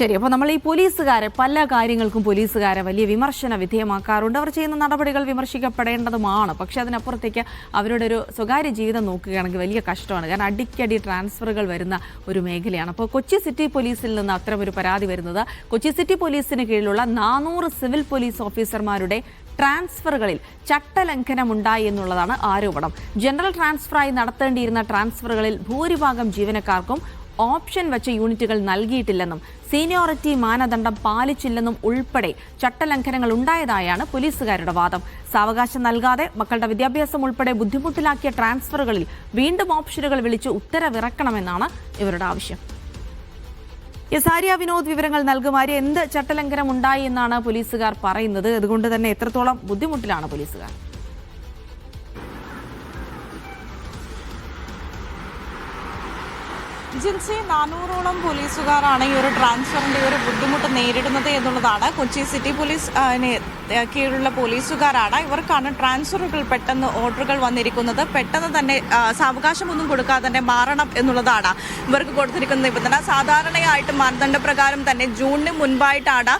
ശരി, അപ്പോൾ നമ്മൾ ഈ പോലീസുകാരെ പല കാര്യങ്ങൾക്കും പോലീസുകാരെ വലിയ വിമർശന വിധേയമാക്കാറുണ്ട്. അവർ ചെയ്യുന്ന നടപടികൾ വിമർശിക്കപ്പെടേണ്ടതുമാണ്. പക്ഷേ അതിനപ്പുറത്തേക്ക് അവരുടെ ഒരു സ്വകാര്യ ജീവിതം നോക്കുകയാണെങ്കിൽ വലിയ കഷ്ടമാണ്. കാരണം അടിക്കടി ട്രാൻസ്ഫറുകൾ വരുന്ന ഒരു മേഖലയാണ്. അപ്പോൾ കൊച്ചി സിറ്റി പോലീസിൽ നിന്ന് അത്തരമൊരു പരാതി വരുന്നത് കൊച്ചി സിറ്റി പോലീസിന് കീഴിലുള്ള 400 സിവിൽ പോലീസ് ഓഫീസർമാരുടെ ട്രാൻസ്ഫറുകളിൽ ചട്ടലംഘനമുണ്ടായി എന്നുള്ളതാണ് ആരോപണം. ജനറൽ ട്രാൻസ്ഫറായി നടത്തേണ്ടിയിരുന്ന ട്രാൻസ്ഫറുകളിൽ ഭൂരിഭാഗം ജീവനക്കാർക്കും ഓപ്ഷൻ വെച്ച യൂണിറ്റുകൾ നൽകിയിട്ടില്ലെന്നും സീനിയോറിറ്റി മാനദണ്ഡം പാലിച്ചില്ലെന്നും ഉൾപ്പെടെ ചട്ടലംഘനങ്ങൾ ഉണ്ടായതായാണ് പോലീസുകാരുടെ വാദം. സാവകാശം നൽകാതെ മക്കളുടെ വിദ്യാഭ്യാസം ഉൾപ്പെടെ ബുദ്ധിമുട്ടിലാക്കിയ ട്രാൻസ്ഫറുകളിൽ വീണ്ടും ഓപ്ഷനുകൾ വിളിച്ച് ഉത്തരവിറക്കണമെന്നാണ് ഇവരുടെ ആവശ്യം. ആര്യ വിനോദ് വിവരങ്ങൾ നൽകും. ആര്യ, എന്ത് ചട്ടലംഘനം ഉണ്ടായി എന്നാണ് പോലീസുകാർ പറയുന്നത്? അതുകൊണ്ട് തന്നെ എത്രത്തോളം ബുദ്ധിമുട്ടിലാണ് പോലീസുകാർ? ജിൻസി, 400ഓളം പോലീസുകാരാണ് ഈ ഒരു ട്രാൻസ്ഫറിന്റെ ഒരു ബുദ്ധിമുട്ട് നേരിടുന്നത് എന്നുള്ളതാണ്. കൊച്ചി സിറ്റി പോലീസ് കീഴിലുള്ള പോലീസുകാരാണ്. ഇവർക്കാണ് ട്രാൻസ്ഫറുകൾ പെട്ടെന്ന് ഓർഡറുകൾ വന്നിരിക്കുന്നത്. പെട്ടെന്ന് തന്നെ സാവകാശമൊന്നും കൊടുക്കാതെ തന്നെ മാറണം എന്നുള്ളതാണ് ഇവർക്ക് കൊടുത്തിരിക്കുന്ന നിബന്ധന. സാധാരണയായിട്ട് മാനദണ്ഡപ്രകാരം തന്നെ ജൂണിന് മുൻപായിട്ടാണ്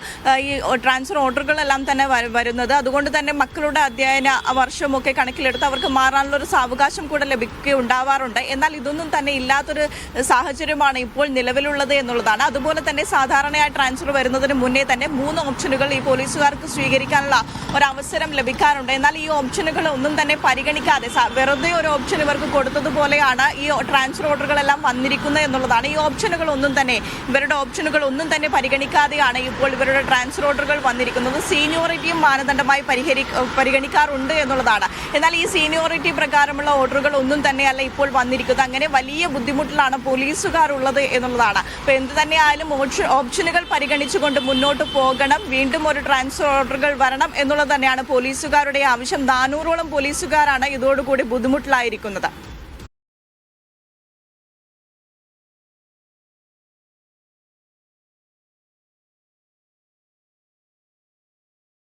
ഈ ട്രാൻസ്ഫർ ഓർഡറുകളെല്ലാം തന്നെ വരുന്നത്. അതുകൊണ്ട് തന്നെ മക്കളുടെ അധ്യയന വർഷമൊക്കെ കണക്കിലെടുത്ത് അവർക്ക് മാറാനുള്ള ഒരു സാവകാശം കൂടെ ലഭിക്കുകയുണ്ടാവാറുണ്ട്. എന്നാൽ ഇതൊന്നും തന്നെ ഇല്ലാത്തൊരു സാഹചര്യമാണ് ഇപ്പോൾ നിലവിലുള്ളത് എന്നുള്ളതാണ്. അതുപോലെ തന്നെ സാധാരണയായി ട്രാൻസ്ഫർ വരുന്നതിന് മുന്നേ തന്നെ 3 ഓപ്ഷനുകൾ ഈ പോലീസുകാർക്ക് സ്വീകരിക്കാനുള്ള ഒരവസരം ലഭിക്കാറുണ്ട്. എന്നാൽ ഈ ഓപ്ഷനുകൾ ഒന്നും തന്നെ പരിഗണിക്കാതെ വെറുതെ ഒരു ഓപ്ഷൻ ഇവർക്ക് കൊടുത്തതുപോലെയാണ് ഈ ട്രാൻസ്ഫർ ഓർഡറുകളെല്ലാം വന്നിരിക്കുന്നത് എന്നുള്ളതാണ്. ഈ ഇവരുടെ ഓപ്ഷനുകൾ ഒന്നും തന്നെ പരിഗണിക്കാതെയാണ് ഇപ്പോൾ ഇവരുടെ ട്രാൻസ്ഫർ ഓർഡറുകൾ വന്നിരിക്കുന്നത്. സീനിയോറിറ്റിയും മാനദണ്ഡമായി പരിഗണിക്കാറുണ്ട് എന്നുള്ളതാണ്. എന്നാൽ ഈ സീനിയോറിറ്റി പ്രകാരമുള്ള ഓർഡറുകൾ ഒന്നും തന്നെയല്ല ഇപ്പോൾ വന്നിരിക്കുന്നത്. അങ്ങനെ വലിയ ബുദ്ധിമുട്ടിലാണ് പോലീസുകാരുള്ളത് എന്നുള്ളതാണ്. അപ്പോൾ എന്ത് തന്നെയായാലും ഓപ്ഷനുകൾ പരിഗണിച്ചുകൊണ്ട് മുന്നോട്ട് പോകണം, വീണ്ടും ഒരു ട്രാൻസ്ഫർ ഓർഡറുകൾ വരണം എന്നുള്ളത് തന്നെയാണ് പോലീസുകാരുടെ ആവശ്യം. 400ഓളം പോലീസുകാരാണ് ഇതോടുകൂടി ബുദ്ധിമുട്ടിലായിരിക്കുന്നത്.